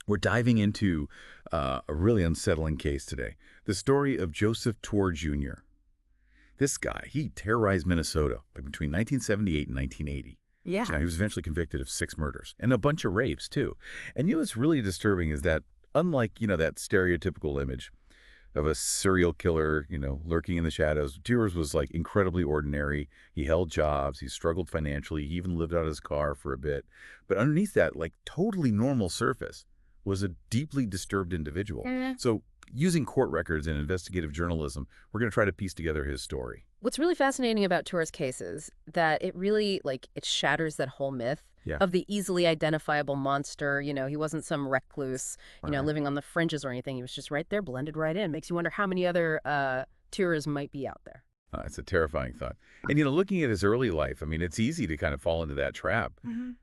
We're diving into a really unsettling case today. The story of Joseph Ture Jr. This guy, he terrorized Minnesota between 1978 and 1980. Yeah. Now, he was eventually convicted of 6 murders and a bunch of rapes, too. And what's really disturbing is that, unlike, that stereotypical image of a serial killer, lurking in the shadows, Ture's was, like, incredibly ordinary. He held jobs. He struggled financially. He even lived out of his car for a bit. But underneath that, like, totally normal surface was a deeply disturbed individual. So using court records and investigative journalism, we're going to try to piece together his story. What's really fascinating about Ture's case is that it really, it shatters that whole myth of the easily identifiable monster. He wasn't some recluse, living on the fringes or anything. He was just right there, blended right in. Makes you wonder how many other Tures might be out there. It's a terrifying thought. And, looking at his early life, I mean, it's easy to kind of fall into that trap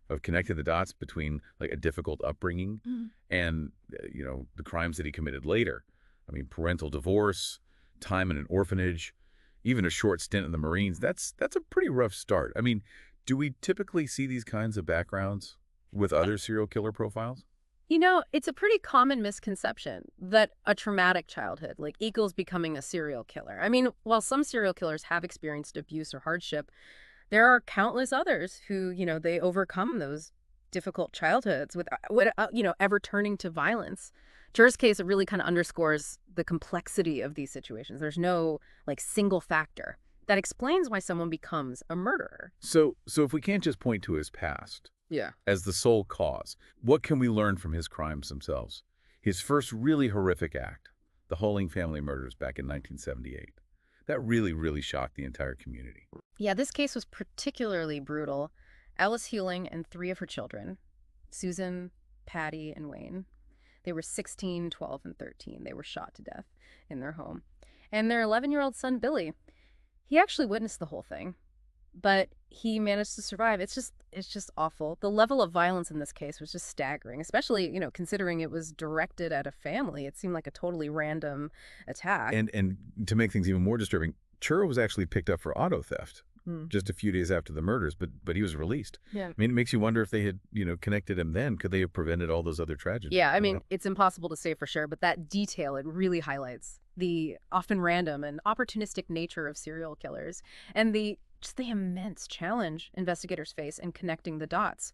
of connecting the dots between, like, a difficult upbringing and, the crimes that he committed later. I mean, parental divorce, time in an orphanage, even a short stint in the Marines. That's a pretty rough start. I mean, do we typically see these kinds of backgrounds with other serial killer profiles? It's a pretty common misconception that a traumatic childhood, equals becoming a serial killer. I mean, while some serial killers have experienced abuse or hardship, there are countless others who, they overcome those difficult childhoods with, ever turning to violence. Ture's case, it really kind of underscores the complexity of these situations. There's no, single factor that explains why someone becomes a murderer. So if we can't just point to his past as the sole cause, what can we learn from his crimes themselves? His first really horrific act, the Hulling family murders back in 1978. That really, really shocked the entire community. Yeah, this case was particularly brutal. Alice Hulling and 3 of her children, Susan, Patty, and Wayne, they were 16, 12, and 13. They were shot to death in their home. And their 11-year-old son, Billy, he actually witnessed the whole thing, but he managed to survive. It's just awful. The level of violence in this case was just staggering, especially, considering it was directed at a family. It seemed like a totally random attack. And to make things even more disturbing, Ture was actually picked up for auto theft just a few days after the murders, but he was released. Yeah. I mean, it makes you wonder if they had, connected him then. Could they have prevented all those other tragedies? Yeah, I mean, it's impossible to say for sure, but that detail, it really highlights the often random and opportunistic nature of serial killers and the immense challenge investigators face in connecting the dots.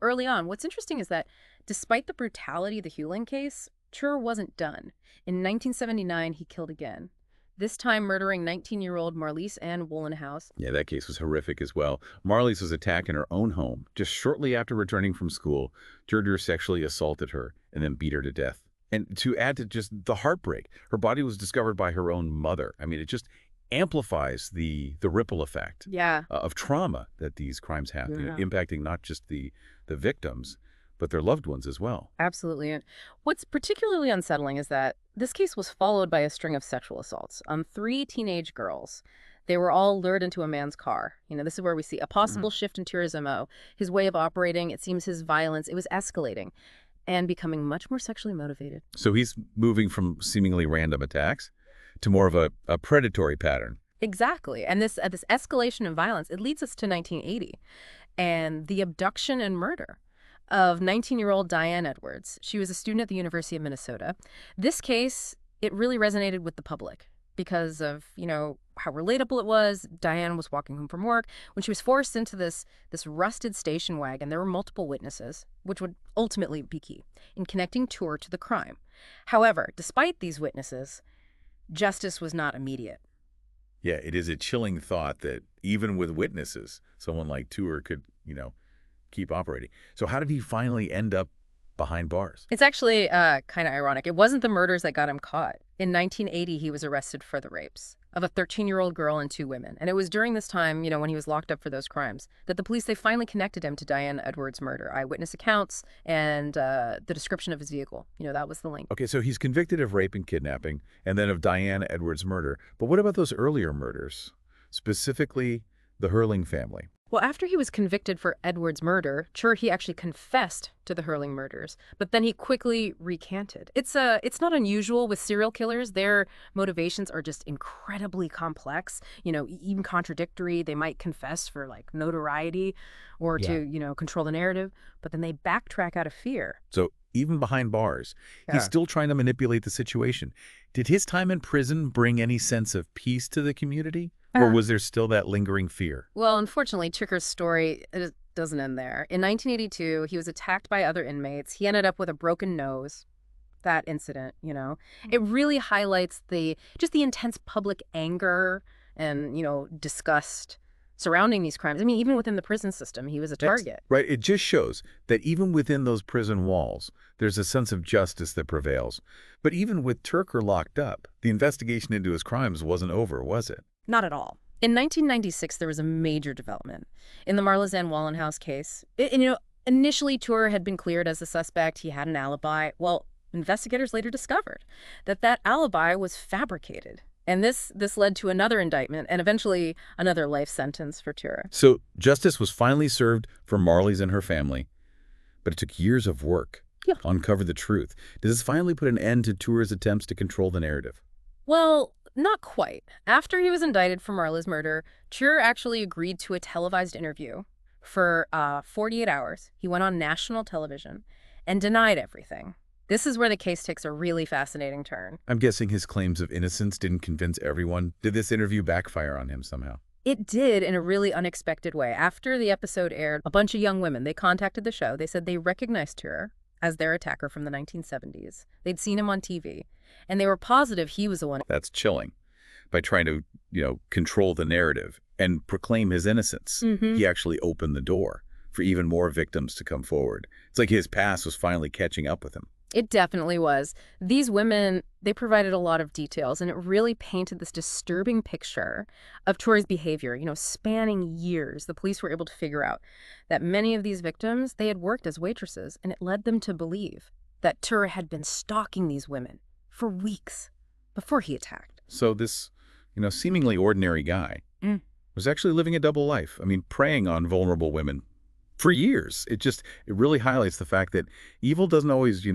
Early on, what's interesting is that despite the brutality of the Hulling case, Ture wasn't done. In 1979, he killed again, this time murdering 19-year-old Marlise Ann Wohlenhaus. Yeah, that case was horrific as well. Marlise was attacked in her own home. Just shortly after returning from school, Ture sexually assaulted her and then beat her to death. And to add to just the heartbreak, her body was discovered by her own mother. I mean, it just amplifies the ripple effect of trauma that these crimes have, impacting not just the victims, but their loved ones as well. Absolutely. And what's particularly unsettling is that this case was followed by a string of sexual assaults on 3 teenage girls. They were all lured into a man's car. This is where we see a possible shift in Ture's MO. His way of operating, it seems his violence, it was escalating and becoming much more sexually motivated. So he's moving from seemingly random attacks to more of a predatory pattern. Exactly. And this escalation of violence, it leads us to 1980 and the abduction and murder of 19-year-old Diane Edwards. She was a student at the University of Minnesota. This case, it really resonated with the public because of, how relatable it was. Diane was walking home from work when she was forced into this rusted station wagon. There were multiple witnesses, which would ultimately be key in connecting Ture to the crime. However, despite these witnesses, justice was not immediate. Yeah, it is a chilling thought that even with witnesses, someone like Ture could, keep operating. So how did he finally end up behind bars? It's actually kind of ironic. It wasn't the murders that got him caught. In 1980, he was arrested for the rapes of a 13-year-old girl and 2 women. And it was during this time, when he was locked up for those crimes, that the police, they finally connected him to Diane Edwards' murder. Eyewitness accounts and the description of his vehicle. That was the link. Okay, so he's convicted of rape and kidnapping and then of Diane Edwards' murder. But what about those earlier murders, specifically the Hulling family? Well, after he was convicted for Edwards' murder, Ture, he actually confessed to the Hulling murders, but then he quickly recanted. It's not unusual with serial killers. Their motivations are just incredibly complex, even contradictory. They might confess for notoriety or to, control the narrative, but then they backtrack out of fear. So even behind bars. He's Yeah. still trying to manipulate the situation. Did his time in prison bring any sense of peace to the community? Or was there still that lingering fear? Well, unfortunately, Tucker's story doesn't end there. In 1982, he was attacked by other inmates. He ended up with a broken nose. That incident, it really highlights just the intense public anger and, disgust surrounding these crimes. I mean, even within the prison system, he was a target. Right. It just shows that even within those prison walls, there's a sense of justice that prevails. But even with Tucker locked up, the investigation into his crimes wasn't over, was it? Not at all. In 1996, there was a major development. In the Marla Wallenhouse case, initially Ture had been cleared as a suspect. He had an alibi. Well, investigators later discovered that alibi was fabricated. And this led to another indictment and eventually another life sentence for Ture. So justice was finally served for Marley's and her family, but it took years of work to uncover the truth. Does this finally put an end to Ture's attempts to control the narrative? Well, not quite. After he was indicted for Marla's murder, Ture actually agreed to a televised interview for 48 hours. He went on national television and denied everything. This is where the case takes a really fascinating turn. I'm guessing his claims of innocence didn't convince everyone. Did this interview backfire on him somehow? It did in a really unexpected way. After the episode aired, a bunch of young women, they contacted the show. They said they recognized Ture as their attacker from the 1970s. They'd seen him on TV, and they were positive he was the one. That's chilling. By trying to, control the narrative and proclaim his innocence, he actually opened the door for even more victims to come forward. It's like his past was finally catching up with him. It definitely was. These women, they provided a lot of details, and it really painted this disturbing picture of Ture's behavior, spanning years. The police were able to figure out that many of these victims, they had worked as waitresses, and it led them to believe that Ture had been stalking these women for weeks before he attacked. So this, seemingly ordinary guy was actually living a double life. I mean, preying on vulnerable women for years. It really highlights the fact that evil doesn't always,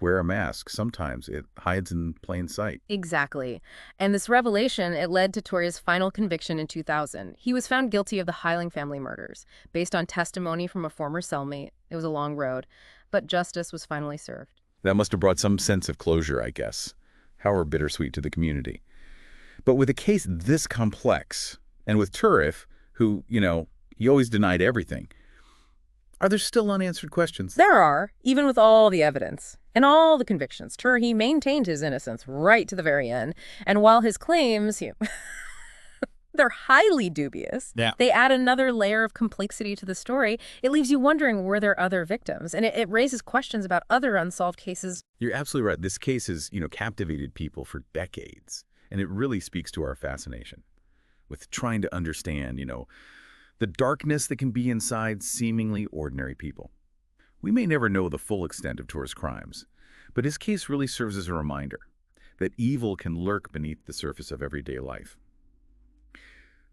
wear a mask. Sometimes it hides in plain sight. Exactly. And this revelation, it led to Ture's final conviction in 2000. He was found guilty of the Hiling family murders based on testimony from a former cellmate. It was a long road, but justice was finally served. That must have brought some sense of closure, I guess. However bittersweet to the community. But with a case this complex, and with Ture, who, he always denied everything, are there still unanswered questions? There are, even with all the evidence and all the convictions. Ture, he maintained his innocence right to the very end. And while his claims, they're highly dubious, they add another layer of complexity to the story. It leaves you wondering, were there other victims? And it raises questions about other unsolved cases. You're absolutely right. This case has, captivated people for decades. And it really speaks to our fascination with trying to understand, the darkness that can be inside seemingly ordinary people. We may never know the full extent of Ture's crimes, but his case really serves as a reminder that evil can lurk beneath the surface of everyday life.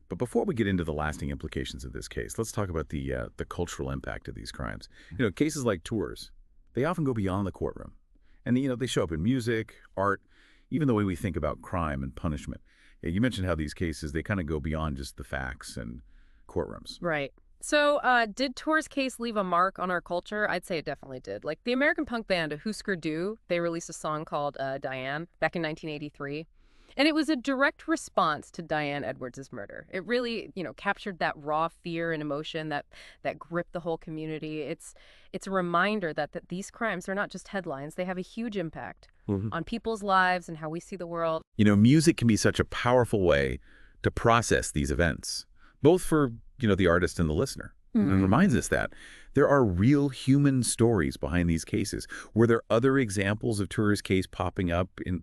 But before we get into the lasting implications of this case, let's talk about the cultural impact of these crimes. Cases like Ture's, they often go beyond the courtroom. And, they show up in music, art, even the way we think about crime and punishment. You mentioned how these cases, they kind of go beyond just the facts and courtrooms. Right. So did Ture's case leave a mark on our culture? I'd say it definitely did. Like the American punk band Husker Du, they released a song called Diane back in 1983. And it was a direct response to Diane Edwards' murder. It really, captured that raw fear and emotion that gripped the whole community. It's a reminder that these crimes are not just headlines. They have a huge impact on people's lives and how we see the world. Music can be such a powerful way to process these events, both for, the artist and the listener. And it reminds us that there are real human stories behind these cases. Were there other examples of Ture's case popping up in,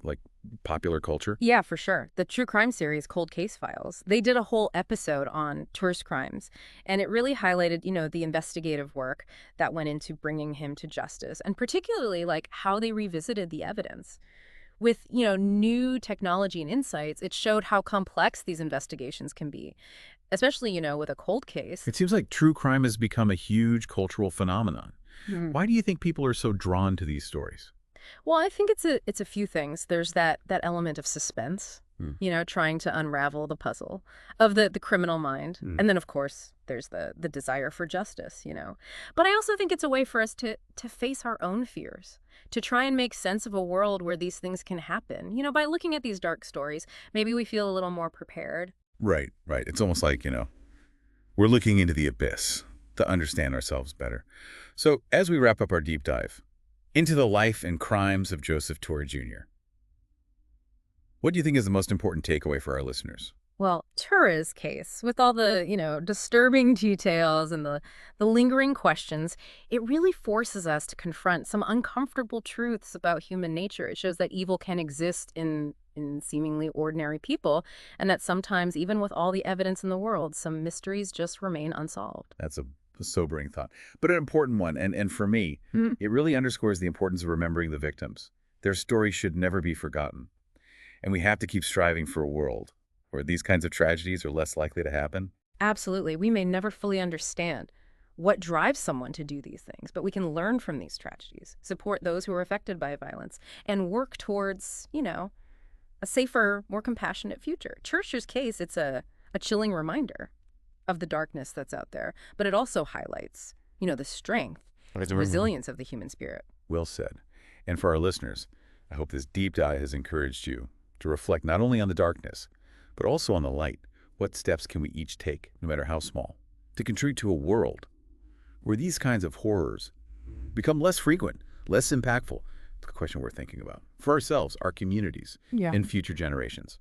popular culture? Yeah, for sure. The true crime series, Cold Case Files, they did a whole episode on Ture's crimes. And it really highlighted, the investigative work that went into bringing him to justice. And particularly, how they revisited the evidence. With, new technology and insights, it showed how complex these investigations can be. Especially, with a cold case. It seems like true crime has become a huge cultural phenomenon. Why do you think people are so drawn to these stories? Well, I think it's a few things. There's that element of suspense. Hmm. trying to unravel the puzzle of the criminal mind. And then, of course, there's the desire for justice. But I also think it's a way for us to face our own fears, to try and make sense of a world where these things can happen. By looking at these dark stories, maybe we feel a little more prepared. Right, right. It's almost like, we're looking into the abyss to understand ourselves better. So as we wrap up our deep dive into the life and crimes of Joseph Ture Jr., what do you think is the most important takeaway for our listeners? Well, Ture's case, with all the, disturbing details and the lingering questions, it really forces us to confront some uncomfortable truths about human nature. It shows that evil can exist in seemingly ordinary people, and that sometimes, even with all the evidence in the world, some mysteries just remain unsolved. That's a sobering thought, but an important one. And for me, Mm. it really underscores the importance of remembering the victims. Their stories should never be forgotten. And we have to keep striving for a world where these kinds of tragedies are less likely to happen. Absolutely. We may never fully understand what drives someone to do these things, but we can learn from these tragedies, support those who are affected by violence, and work towards, a safer, more compassionate future. Church's case, it's a chilling reminder of the darkness that's out there, but it also highlights, the strength, resilience of the human spirit. Well said. And for our listeners, I hope this deep dive has encouraged you to reflect not only on the darkness, but also on the light. What steps can we each take, no matter how small, to contribute to a world where these kinds of horrors become less frequent, less impactful? It's a question we're thinking about for ourselves, our communities, Yeah. and future generations.